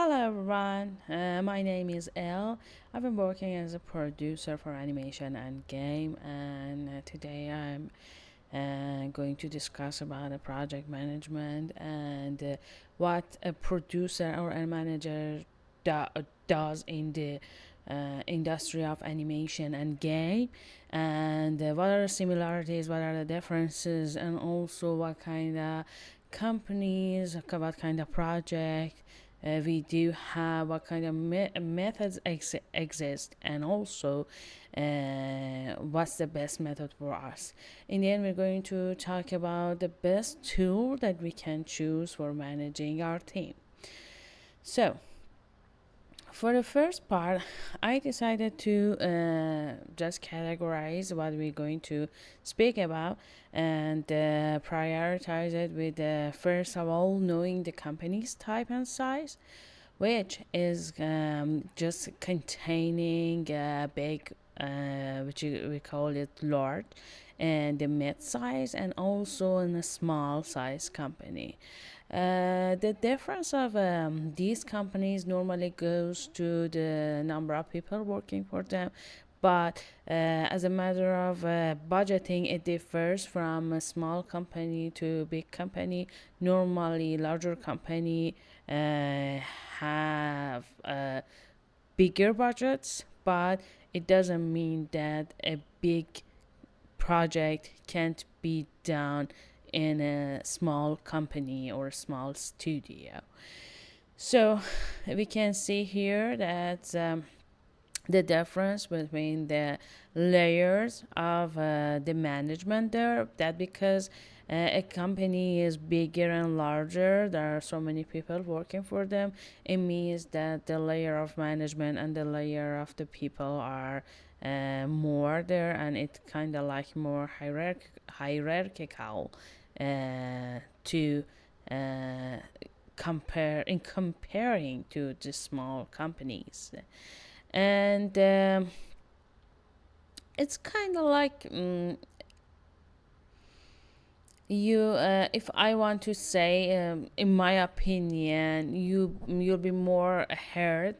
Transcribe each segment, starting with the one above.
Hello everyone, my name is Elle. I've been working as a producer for animation and game, and today I'm going to discuss about the project management and what a producer or a manager does in the industry of animation and game, and what are the similarities, what are the differences, and also what kind of companies, what kind of project we do have, what kind of methods exist, and also what's the best method for us. In the end, we're going to talk about the best tool that we can choose for managing our team. So, for the first part, I decided to just categorize what we're going to speak about and prioritize it with first of all knowing the company's type and size, which is just containing a big, we call it large, and the mid size, and also in a small size company. The difference of these companies normally goes to the number of people working for them, but as a matter of budgeting, it differs from a small company to a big company. Normally, larger company have bigger budgets, but it doesn't mean that a big project can't be done in a small company or a small studio. So we can see here that the difference between the layers of the management there, that because a company is bigger and larger, there are so many people working for them, it means that the layer of management and the layer of the people are more there, and it kind of like more hierarchical to comparing to the small companies. And it's kind of like if I want to say, in my opinion, you'll be more heard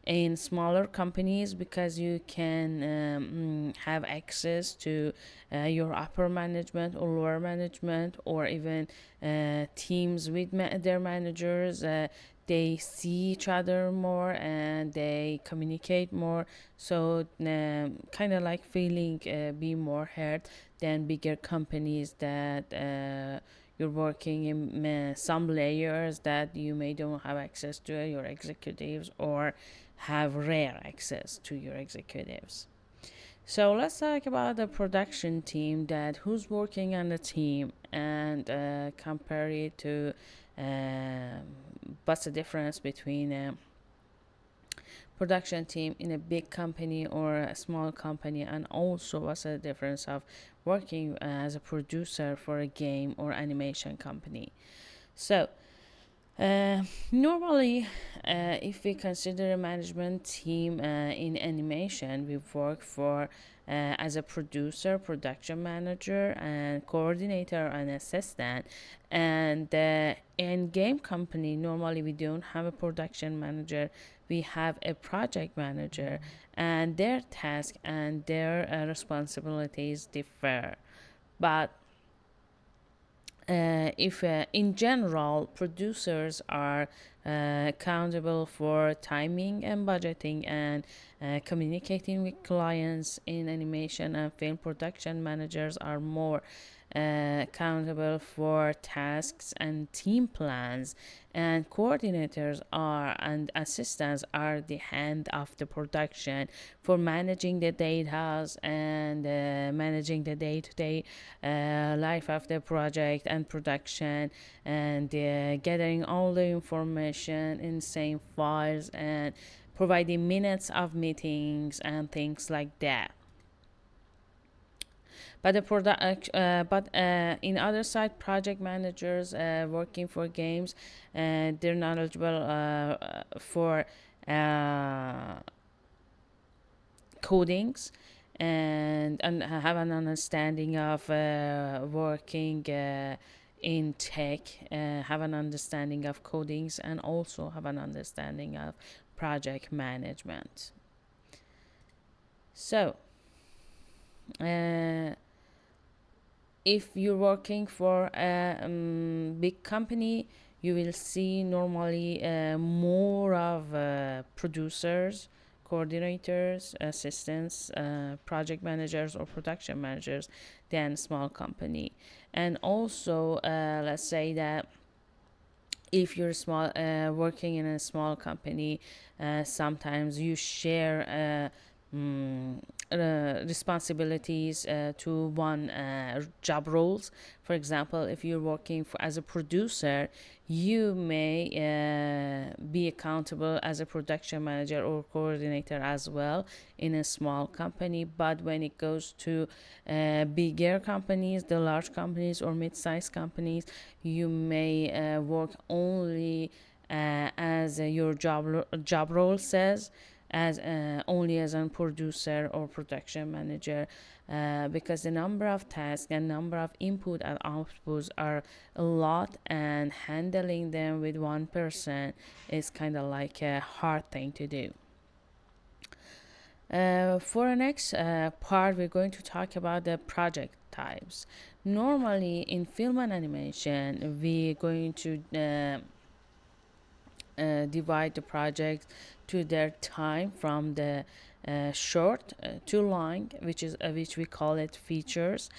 in smaller companies because you can have access to your upper management or lower management, or even teams with their managers. They see each other more and they communicate more, so kind of like feeling be more heard than bigger companies that you're working in some layers that you may don't have access to your executives, or have rare access to your executives. So let's talk about the production team, that who's working on the team, and compare it to what's the difference between production team in a big company or a small company, and also what's the difference of working as a producer for a game or animation company. So normally, if we consider a management team in animation, we work for as a producer, production manager, and coordinator and assistant. And in game company, normally we don't have a production manager. We have a project manager, and their task and their responsibilities differ. But if in general producers are accountable for timing and budgeting and communicating with clients, in animation and film production managers are more accountable for tasks and team plans, and coordinators are and assistants are the hand of the production for managing the data and managing the day-to-day life of the project and production, and gathering all the information in same files, and providing minutes of meetings and things like that. But in other side, project managers working for games, they're knowledgeable for uh, codings, and have an understanding of working in tech, have an understanding of codings, and also have an understanding of project management. So, if you're working for a big company, you will see normally more of producers, coordinators, assistants, project managers, or production managers than small company. And also, let's say that if you're small, working in a small company, sometimes you share responsibilities to one job roles. For example, if you're working as a producer, you may be accountable as a production manager or coordinator as well in a small company. But when it goes to bigger companies, the large companies or mid-sized companies, you may work only as your job role says, as only as a producer or production manager, because the number of tasks and number of input and outputs are a lot, and handling them with one person is kind of like a hard thing to do. For the next part, we're going to talk about the project types. Normally, in film and animation, we're going to divide the project to their time from the short to long, which we call it features.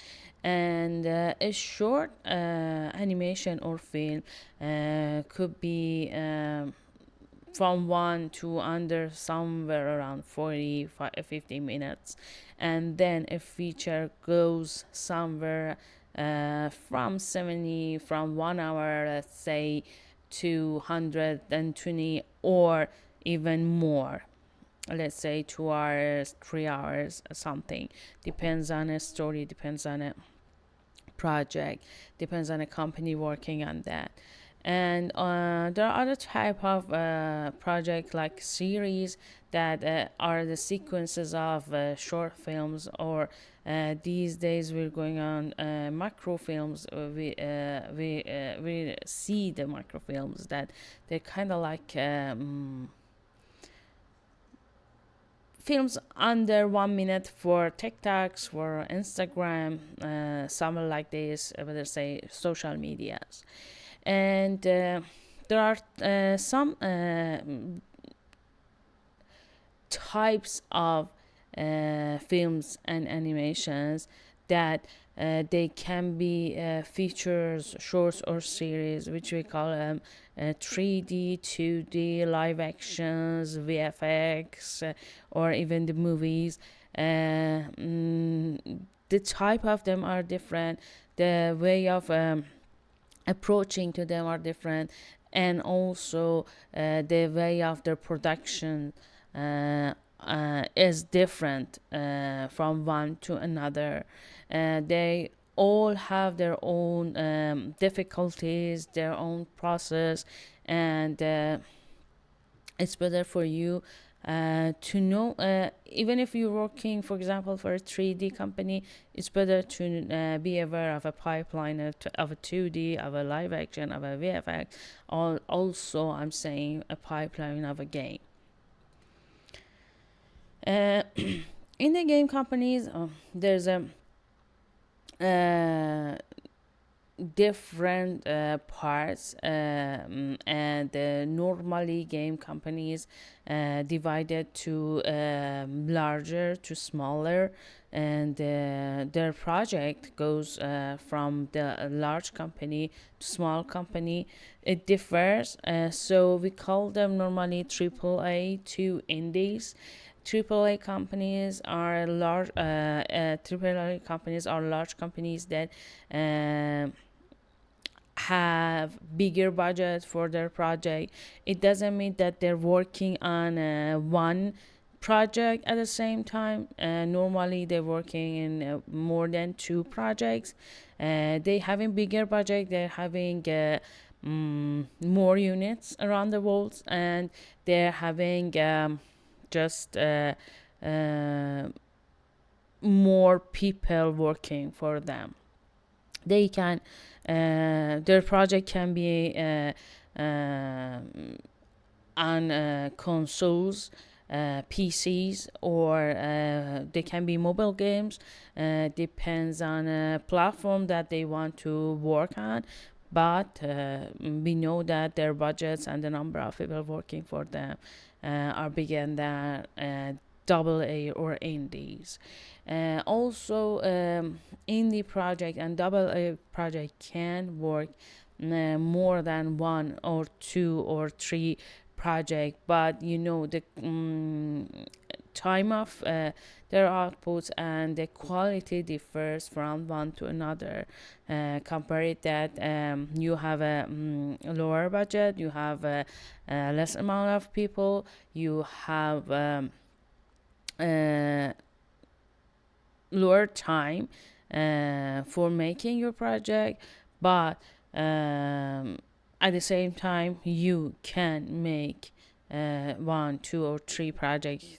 And a short animation or film could be from 1 to under somewhere around 50 minutes, and then a feature goes somewhere from 1 hour, let's say, to 120 or even more, let's say 2 hours, 3 hours, something. Depends on a story, depends on a project, depends on a company working on that. And there are other type of project like series that are the sequences of short films, or these days we're going on macro films. We see the macro films that they're kind of like films under 1 minute for TikToks, for Instagram, something like this, let's say social medias. And there are some types of films and animations that they can be features, shorts, or series, which we call 3D, 2D, live actions, VFX, or even the movies. The type of them are different. The way of approaching to them are different, and also the way of their production is different from one to another. They all have their own difficulties, their own process, and it's better for you to know, even if you're working, for example, for a 3D company, it's better to be aware of a pipeline of a 2D, of a live action, of a VFX. Also, I'm saying a pipeline of a game. In the game companies, there's a different parts, and normally game companies divided to larger to smaller, and their project goes from the large company to small company. It differs, so we call them normally AAA to indies. AAA companies are large. AAA companies are large companies that have bigger budget for their project. It doesn't mean that they're working on one project at the same time. Normally they're working in more than 2 projects. They having bigger budget, they're having more units around the world, and they're having just more people working for them. they can their project can be on consoles, PCs, or they can be mobile games. Depends on a platform that they want to work on. But we know that their budgets and the number of people working for them are bigger than double A or indies. Also, indie project and double A project can work more than one or two or three project, but the time of their outputs and the quality differs from one to another. Compare it that you have a lower budget, you have a less amount of people, you have uh, lower time for making your project, but at the same time you can make one, two, or three projects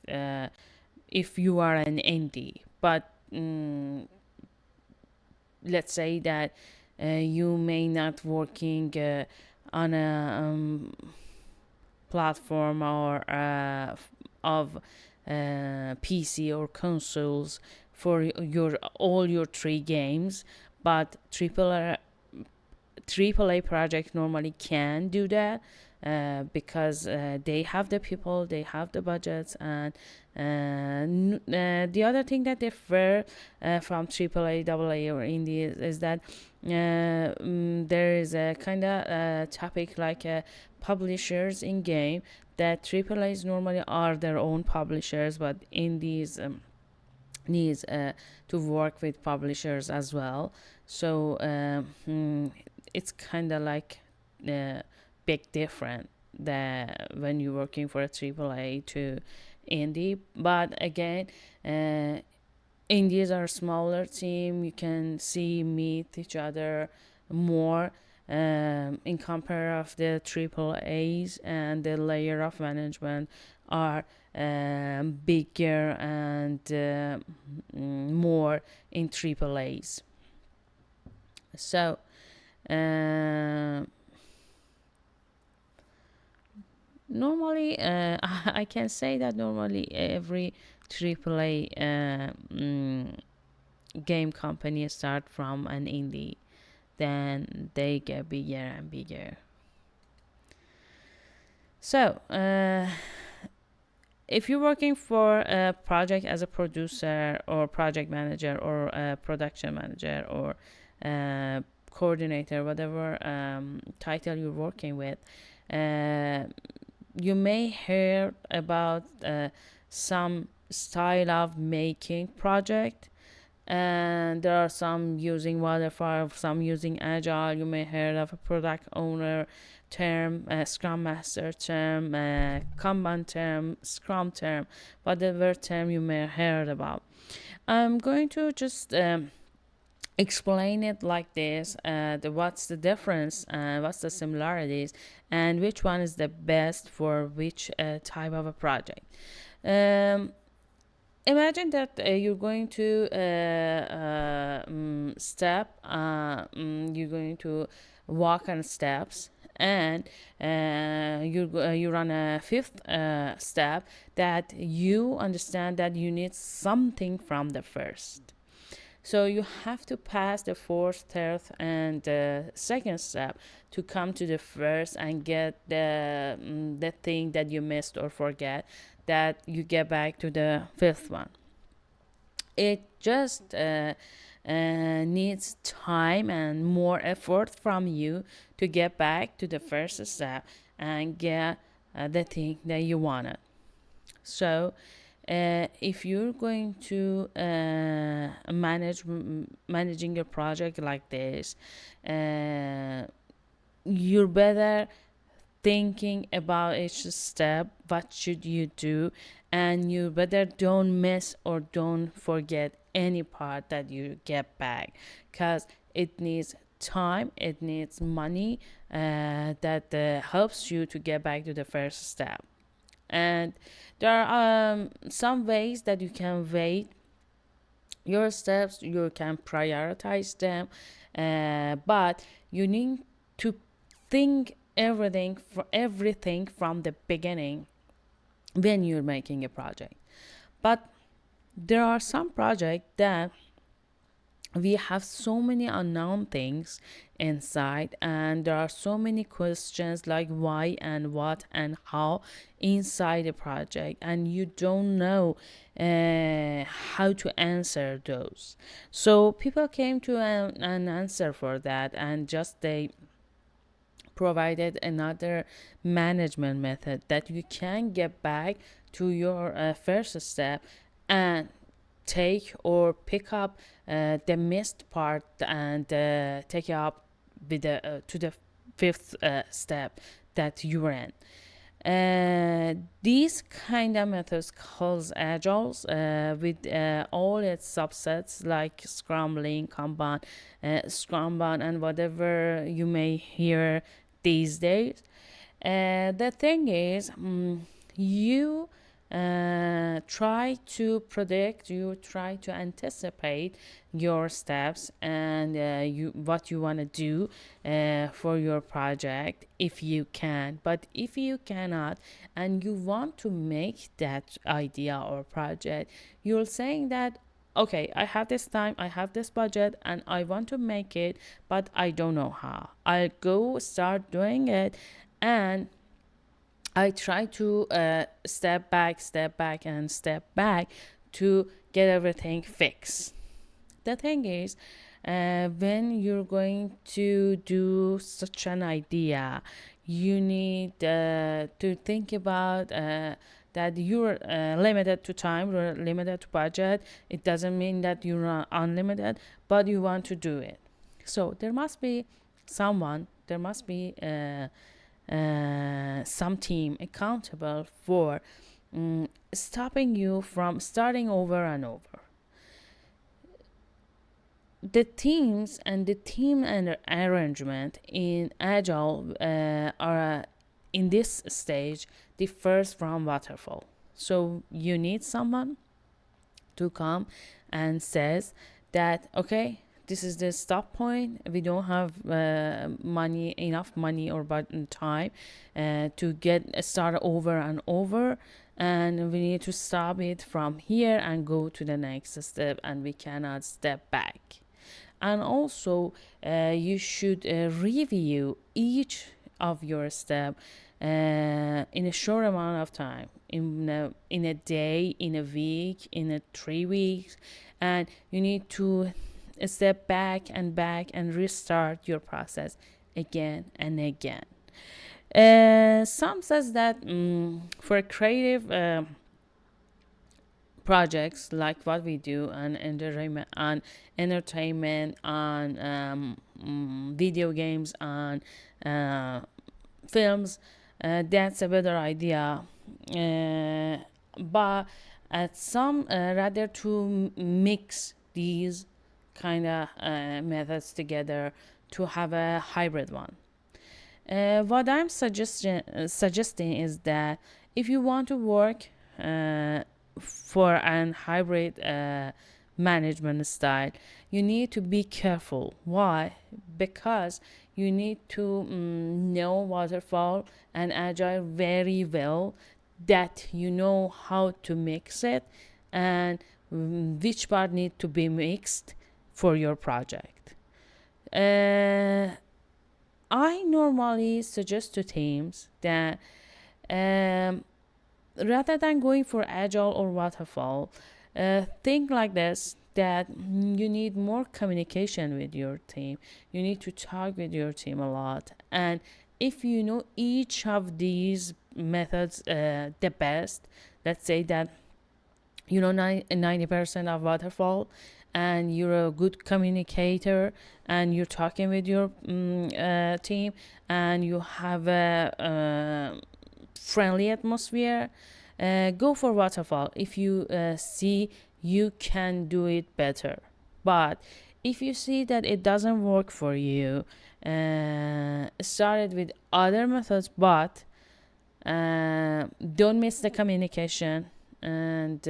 if you are an indie. But let's say that you may not working on a platform or of PC or consoles for your all your three games, but AAA project normally can do that because they have the people, they have the budgets, and the other thing that differ from AAA, AA, or indie is that there is a kind of topic like publishers in game, that AAAs normally are their own publishers, but indies needs to work with publishers as well. So it's kind of like a big difference that when you're working for a AAA to indie. But again, indies are a smaller team. You can see meet each other more in compare of the triple A's, and the layer of management are bigger and more in triple A's. So normally I can say that normally every AAA game company start from an indie, then they get bigger and bigger. So if you're working for a project as a producer or project manager or a production manager or coordinator, whatever title you're working with, you may hear about some style of making project, and there are some using waterfall, some using agile. You may hear of a product owner term, scrum master term, kanban term, scrum term, whatever term you may heard about. I'm going to just explain it like this: what's the difference, what's the similarities, and which one is the best for which type of a project. Imagine that you're going to you're going to walk on steps, and you're on a fifth step, that you understand that you need something from the first. So you have to pass the fourth, third, and second step to come to the first and get the thing that you missed or forget, that you get back to the fifth one. It just needs time and more effort from you to get back to the first step and get the thing that you wanted. So if you're going to managing a project like this, you're better thinking about each step, what should you do, and you better don't miss or don't forget any part that you get back, because it needs time, it needs money that helps you to get back to the first step. And there are some ways that you can wait your steps, you can prioritize them, But you need to think everything from the beginning when you're making a project. But there are some projects that we have so many unknown things inside, and there are so many questions like why and what and how inside a project, and you don't know how to answer those. So people came to an answer for that, and just they provided another management method that you can get back to your first step and take or pick up the missed part and take it up with to the fifth step that you were in. These kind of methods calls agiles with all its subsets like scrambling, kanban, scrumban, and whatever you may hear these days. The thing is, you try to predict, you try to anticipate your steps and you what you want to do for your project if you can. But if you cannot and you want to make that idea or project, you're saying that okay, I have this time, I have this budget, and I want to make it, but I don't know how. I'll go start doing it, and I try to step back, and step back to get everything fixed. The thing is, when you're going to do such an idea, you need to think about that you're limited to time, you're limited to budget. It doesn't mean that you're not unlimited, but you want to do it. So there must be someone, there must be some team accountable for stopping you from starting over and over. The teams and the team and arrangement in agile are in this stage differs from waterfall. So you need someone to come and says that okay, this is the stop point, we don't have enough money or time to get start over and over, and we need to stop it from here and go to the next step, and we cannot step back. And also you should review each of your step in a short amount of time, in a day, in a week, in a 3 weeks, and you need to step back and restart your process again and again. Some says that for creative projects like what we do on entertainment, on video games, on films, that's a better idea. But at some rather to mix these kind of methods together to have a hybrid one. What I'm suggesting is that if you want to work for an hybrid management style, you need to be careful. Why? Because you need to know waterfall and agile very well, that you know how to mix it and which part need to be mixed for your project. I normally suggest to teams that rather than going for agile or waterfall, think like this, that you need more communication with your team. You need to talk with your team a lot. And if you know each of these methods the best, let's say that you know 90% of waterfall, and you're a good communicator, and you're talking with your team, and you have a friendly atmosphere, go for waterfall if you see you can do it better. But if you see that it doesn't work for you, start it with other methods, but don't miss the communication, and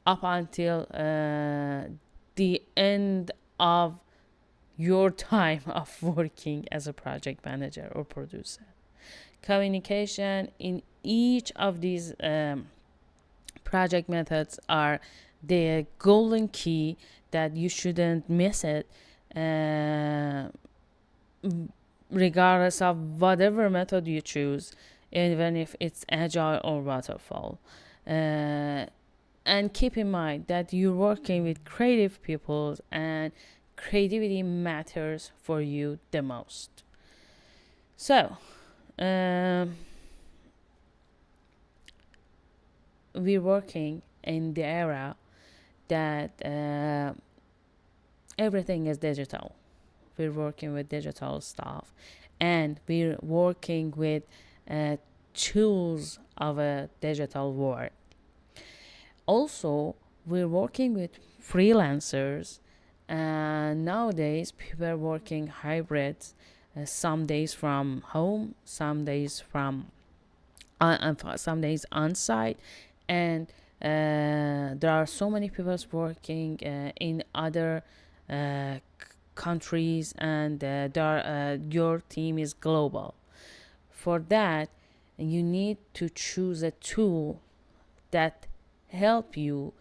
up until the end of your time of working as a project manager or producer. Communication in each of these project methods are the golden key that you shouldn't miss it, uh, regardless of whatever method you choose, even if it's agile or waterfall. Uh, and keep in mind that you're working with creative people and creativity matters for you the most. So, um, we're working in the era that everything is digital. We're working with digital stuff, and we're working with uh, tools of a digital world. Also, we're working with freelancers, and nowadays people are working hybrids, some days from home, some days on site, and there are so many people working in other countries, and your team is global. For that, you need to choose a tool that help you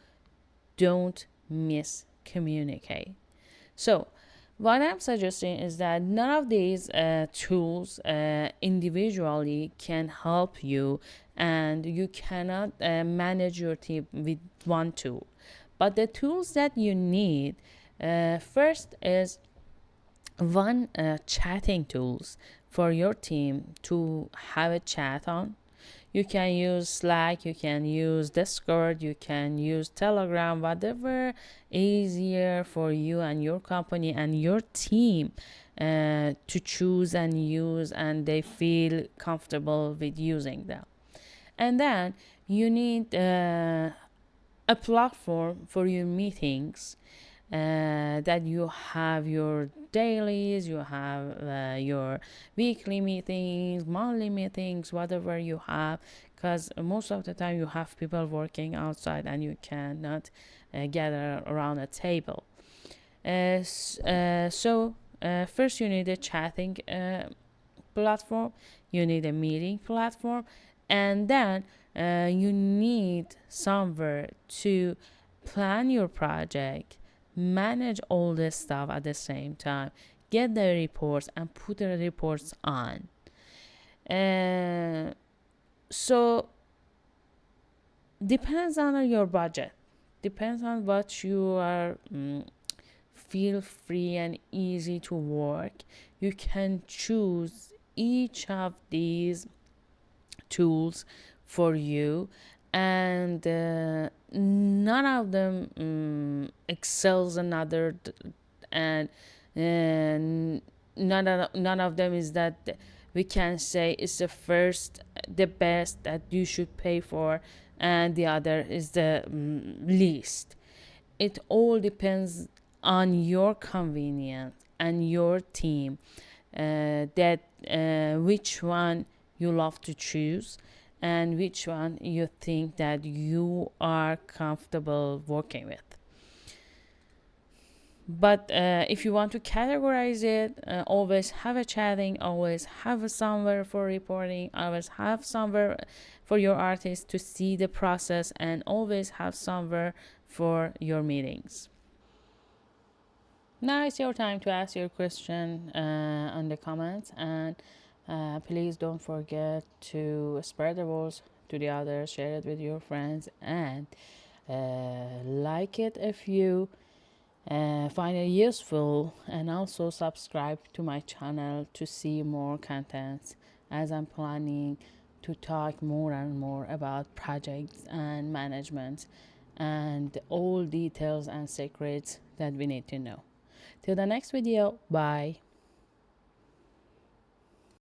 don't miscommunicate. So what I'm suggesting is that none of these tools individually can help you, and you cannot manage your team with one tool. But the tools that you need, first is one chatting tools for your team to have a chat on. You can use Slack, you can use Discord, you can use Telegram, whatever easier for you and your company and your team to choose and use, and they feel comfortable with using them. And then you need a platform for your meetings, that you have your dailies, you have your weekly meetings, monthly meetings, whatever you have, because most of the time you have people working outside and you cannot gather around a table. First you need a chatting platform, you need a meeting platform, and then you need somewhere to plan your project, manage all this stuff at the same time, get the reports and put the reports on. Uh, so depends on your budget, depends on what you are feel free and easy to work. You can choose each of these tools for you, and none of them excels another, and none of them is that we can say is the first, the best that you should pay for, and the other is the least. It all depends on your convenience and your team, that which one you love to choose and which one you think that you are comfortable working with. But if you want to categorize it, always have a chatting, always have a somewhere for reporting, always have somewhere for your artists to see the process, and always have somewhere for your meetings. Now it's your time to ask your question on the comments, and please don't forget to spread the words to the others, share it with your friends, and like it if you find it useful, and also subscribe to my channel to see more contents, as I'm planning to talk more and more about projects and management and all details and secrets that we need to know. Till the next video, bye.